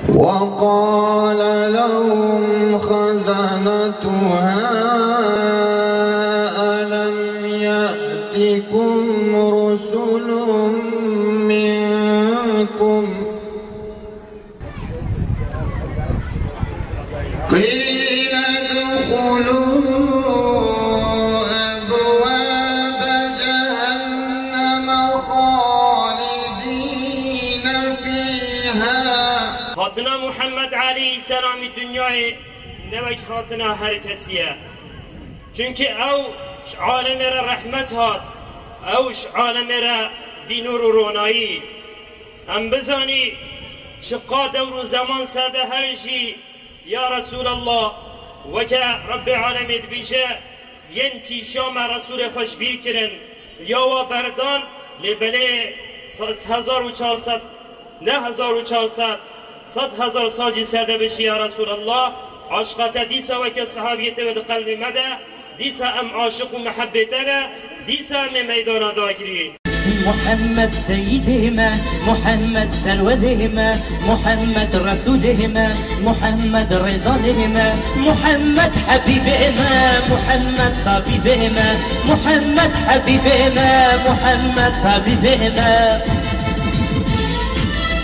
وقال لهم خزنتها ألم يأتكم رسل منكم قيل ادخلوا أبواب جهنم خالدين فيها. خاتنا محمد علیه السلام دنیای نوک خاتنا هر کسیه، چونکه او عالم را رحمت هات، او عالم را بینور و رونایی. ام بزانی چقا دور زمان سرده هرشی یا رسول الله و که رب العالمین بیشه ین پیشام رسول خوش بیر کرن یا و بردان لبله 1400 نه 1400 100,000 سال جی سرده بشی یا رسول الله. عاشقات دیسا و که صحابیت و قلب مده دیسا ام عاشق و محبتنا دیسا ام میدان داگری. محمد سيدهما، محمد سلودهما، محمد رسولهما، محمد رضالهما، محمد حبيبهما، محمد طبيبهما، محمد حبيبهما، محمد طبيبهما.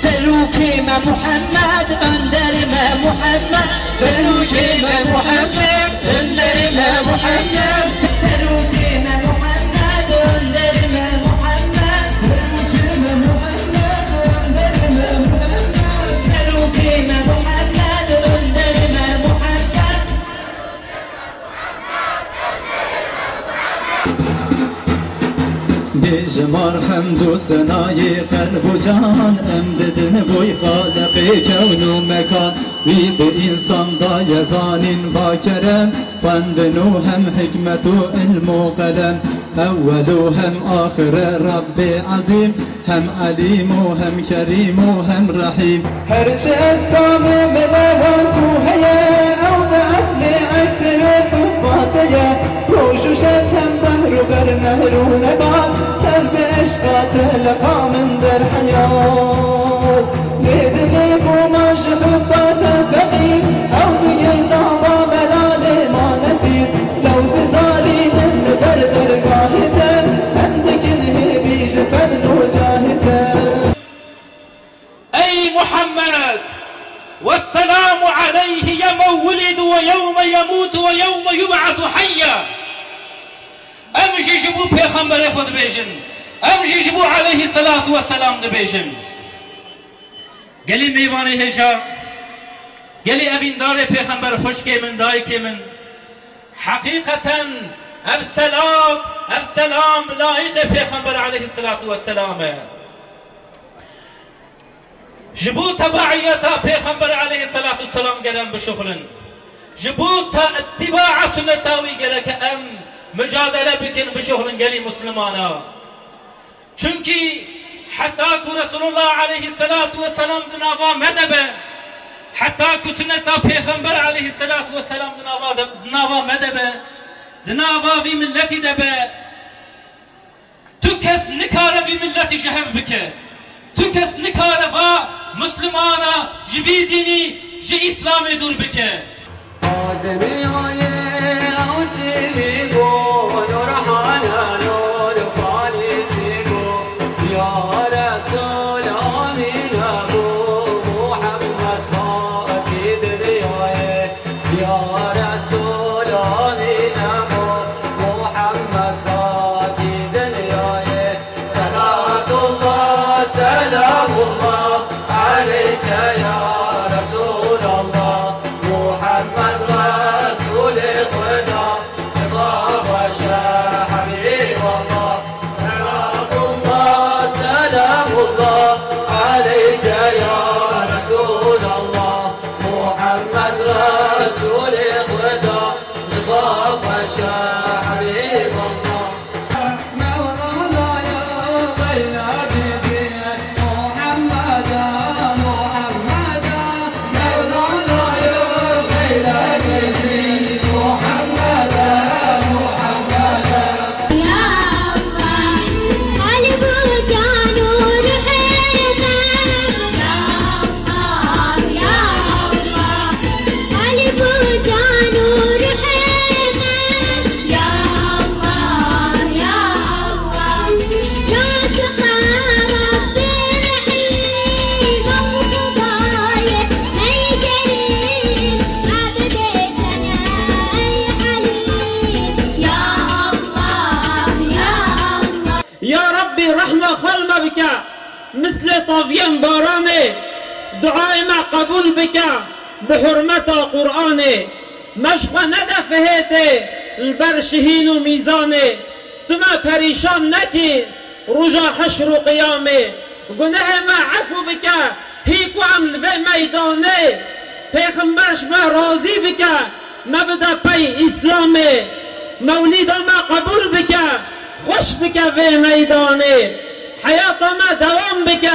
سلوكهما محمد اندرما محمد، سلوكهما محمد اندرما محمد، سلوكهما محمد اندرما محمد، سلوكهما محمد اندرما محمد. بجمار حمد و ثنای قلب و جان امددن بوی خالق کون و مکان وی به انسان دای زانین با کرم خواندنو هم حکمت و علم و قلم اول و هم آخر رب عظیم هم علیم و هم کریم و هم رحیم. هرچه اسام ملوان کوهیه او ده اصل اکثر حباتیه روش و شد هم بحر و بر نهر و نبات قلب عشقات لقا من در حیات لیدنی قماش حبات فقیر او دیگر دعوا ملال ما نسیر لو بزالی دن بر درگاهتر هم دکنه بیش فن و جاهتر. ای محمد والسلام عليه يوم ولد ويوم يموت ويوم يبعث حيا. امجي جبو پیغمبر خود بیشن، امجي جبو عليه الصلاة والسلام بیشن. گلی میوانه هجا، گلی ابین دار پیغمبر خوش که من دای که من حقیقتا ابسلام لایق پیغمبر عليه الصلاة والسلام. جبو تبعیتا پیغمبر علیه الصلاة والسلام گلن بشغلن، جبو اتباع سنتاوی گله که ام مجادله بکن بشغلن گلی مسلمانا. چونکی حتی که رسول الله علیه الصلاة والسلام دناوا مدبه، حتی که سنتا پیغمبر علیه الصلاة والسلام دناوا مدبه، دناوا وی ملتی دبه. تو کس نکاره وی ملتی جهف بکه، تو کس نکاره و مسلمانا جبی دینی جی اسلام دور بکه. آدمی های اوسی گو نورحانا نور خالصی گو یا رسول آمین ابو محمد ها اکید دیائه یا رسول آمین ابو محمد ها اکید دیائه. صلاة الله سلام الله عليك يا رسول الله محمد رسول خدا. طافیم بارانه دعای ما قبول بکه به حرمت قرآنه مشخواه ندفهیته البر شهین و میزانه تو ما پریشان نکی رجا حشر و قیامه گناه ما عفو بکه هیکو عمل و میدانه پیغمبرش ما راضی بکه ما بده پی اسلامه مولید ما قبول بکه خوش بکه و میدانه حیات ما دوام بکه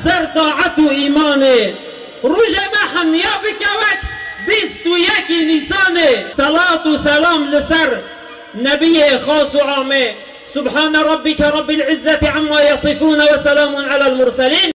سر طاعت و ایمانه روز ما همیا بکه وقت 21 نیسانه صلاة و سلام لسر نبی خاص و عامه سبحان ربك رب العزة عما يصفون وسلام على المرسلين